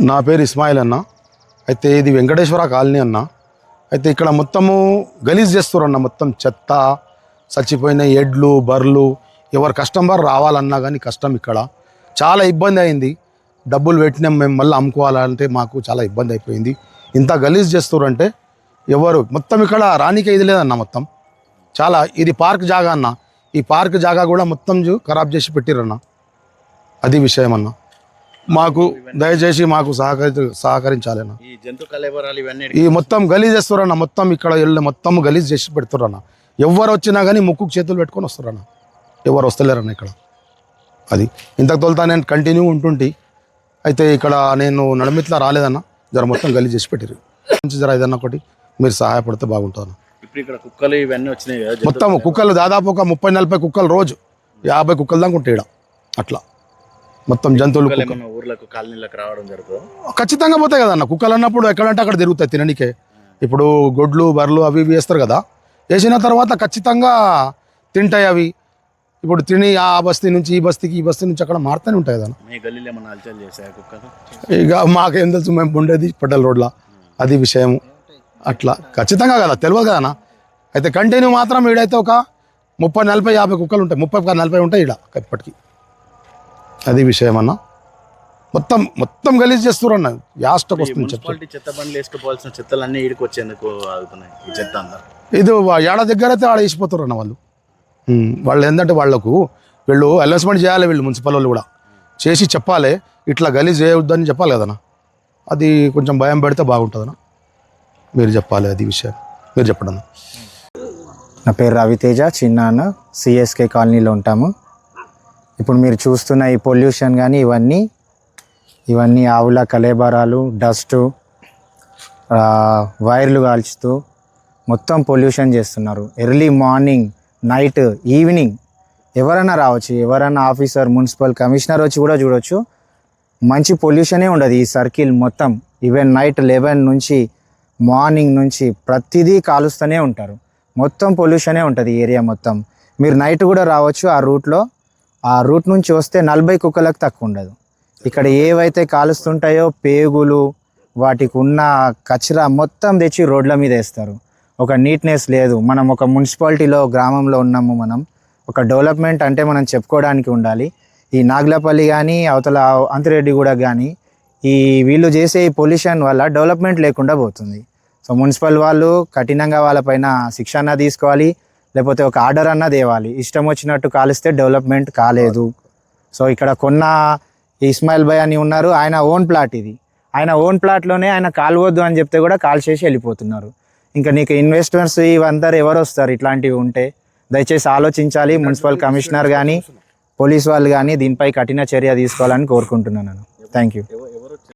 నా పేరు ఇస్మాయిల్ అన్న. అయితే ఇది వెంకటేశ్వర కాలనీ అన్న. అయితే ఇక్కడ మొత్తము గలీజ్ చేస్తారన్న, మొత్తం చెత్త, చచ్చిపోయిన ఎడ్లు బర్రెలు. ఎవరు కస్టమర్ రావాలన్నా కానీ కష్టం. ఇక్కడ చాలా ఇబ్బంది అయింది. డబ్బులు పెట్టినాం మేము, మళ్ళీ అమ్ముకోవాలంటే మాకు చాలా ఇబ్బంది అయిపోయింది. ఇంత గలీజ్ చేస్తారంటే ఎవరు మొత్తం ఇక్కడ రానికే ఇది లేదన్న. మొత్తం చాలా ఇది పార్క్ జాగా అన్న. ఈ పార్క్ జాగా కూడా మొత్తం ఖరాబ్ చేసి పెట్టిరన్న. అది విషయం అన్న. మాకు దయచేసి మాకు సహకరించాలన్న. ఈ మొత్తం గలీజ్ చేస్తారన్న. మొత్తం ఇక్కడ మొత్తం గలీజ్ చేసి పెడుతుర్రన్న. ఎవరు వచ్చినా కానీ ముక్కుకు చేతులు పెట్టుకొని వస్తారన్న. ఎవరు వస్తలేరన్న ఇక్కడ. అది ఇంతకు తోలుతా నేను కంటిన్యూ ఉంటుంటే. అయితే ఇక్కడ నేను నడుమిట్లా రాలేదన్న. జర మొత్తం గలీజ్ చేసి పెట్టిరు. జర ఏదన్నా ఒకటి మీరు సహాయపడితే బాగుంటుంది. ఇప్పుడు ఇక్కడ కుక్కలు ఇవన్నీ వచ్చినాయి కదా, మొత్తం కుక్కలు దాదాపు ఒక 30-40 కుక్కలు, రోజు 50 కుక్కలు దాకా ఉంటాయి ఇక్కడ. అట్లా మొత్తం జంతువులు ఊర్లకు కాలనీలకు రావడం జరుగుతుంది. ఖచ్చితంగా పోతాయి కదన్న. కుక్కలు అన్నప్పుడు ఎక్కడంటే అక్కడ తిరుగుతాయి తిననికే. ఇప్పుడు గొడ్లు బర్రెలు అవి ఇవి వేస్తారు కదా, వేసిన తర్వాత ఖచ్చితంగా తింటాయి అవి. ఇప్పుడు తిని ఆ బస్తీ నుంచి ఈ బస్తీకి, ఈ బస్తీ నుంచి అక్కడ మారుతూనే ఉంటాయి కదా. మీ గల్లీలో ఏమన్నా హల్చల్ చేసాయి కుక్కలు? ఇక మాకేం తెలుసు, మేము ఉండేది పడ్డల రోడ్లో. అది విషయము. అట్లా ఖచ్చితంగా కదా, తెలియదు కదనా. అయితే కంటిన్యూ మాత్రం ఈడైతే ఒక 30-40-50 కుక్కలు ఉంటాయి. 30-40 ఉంటాయి ఈడ ఇప్పటికి. అది విషయం అన్న. మొత్తం గలీజ్ చేస్తున్నారు. యాస్టకు వస్తుంది చెత్త బండ్లు వేసుకోవాల్సిన చెత్తలన్నీ ఈడికి వచ్చేందుకు ఆగుతున్నాయి. ఈ చెత్త అంతా ఇది ఏడ దగ్గర అయితే ఆడ వేసిపోతారు అన్న వాళ్ళు. వాళ్ళు ఏంటంటే వీళ్ళు అనౌన్స్మెంట్ చేయాలి. వీళ్ళు మున్సిపల్ వాళ్ళు కూడా చేసి చెప్పాలి, ఇట్లా గలీజ్ చేయవద్దని చెప్పాలి కదన్నా. అది కొంచెం భయం పెడితే బాగుంటుందన్న. మీరు చెప్పాలి అది విషయం. మీరు చెప్పండి. నా పేరు రవితేజ, చిన్న అన్న, సిఎస్కే కాలనీలో ఉంటాము. ఇప్పుడు మీరు చూస్తున్న ఈ పొల్యూషన్ కానీ ఇవన్నీ ఆవుల కలేబరాలు, డస్టు, వైర్లు కాల్చుతూ మొత్తం పొల్యూషన్ చేస్తున్నారు. ఎర్లీ మార్నింగ్, నైట్, ఈవినింగ్ ఎవరైనా రావచ్చు. ఎవరైనా ఆఫీసర్, మున్సిపల్ కమిషనర్ వచ్చి కూడా చూడవచ్చు. మంచి పొల్యూషనే ఉండదు ఈ సర్కిల్ మొత్తం. ఈవెన్ నైట్ 11 నుంచి మార్నింగ్ నుంచి ప్రతిదీ కాలుస్తూనే ఉంటారు. మొత్తం పొల్యూషనే ఉంటుంది ఈ ఏరియా మొత్తం. మీరు నైట్ కూడా రావచ్చు ఆ రూట్ నుంచి వస్తే 40 కుక్కలకు తక్కువ ఉండదు. ఇక్కడ ఏవైతే కాలుస్తుంటాయో పేగులు, వాటికి ఉన్న కచరా మొత్తం తెచ్చి రోడ్ల మీద వేస్తారు. ఒక నీట్నెస్ లేదు. మనం ఒక మున్సిపాలిటీలో, గ్రామంలో ఉన్నాము. మనం ఒక డెవలప్మెంట్ అంటే మనం చెప్పుకోవడానికి ఉండాలి. ఈ నాగ్లపల్లి కానీ అవతల అంతిరెడ్డిగూడ కానీ వీళ్ళు చేసే ఈ పొల్యూషన్ వల్ల డెవలప్మెంట్ లేకుండా పోతుంది. సో మున్సిపల్ వాళ్ళు కఠినంగా వాళ్ళపైన శిక్షణ తీసుకోవాలి, లేకపోతే ఒక ఆర్డర్ అన్నా తేవాలి. ఇష్టం వచ్చినట్టు కాలిస్తే డెవలప్మెంట్ కాలేదు. సో ఇక్కడ ఇస్మాయిల్ భాయ్ అని ఉన్నారు, ఆయన ఓన్ ప్లాట్ ఇది. ఆయన ఓన్ ప్లాట్లోనే ఆయన కాలువద్దు అని చెప్తే కూడా కాల్ చేసి వెళ్ళిపోతున్నారు. ఇంకా నీకు ఇన్వెస్టర్స్ ఇవందరూ ఎవరు వస్తారు ఇట్లాంటివి ఉంటే? దయచేసి ఆలోచించాలి. మున్సిపల్ కమిషనర్ కానీ పోలీస్ వాళ్ళు కానీ దీనిపై కఠిన చర్య తీసుకోవాలని కోరుకుంటున్నాను. Thank you.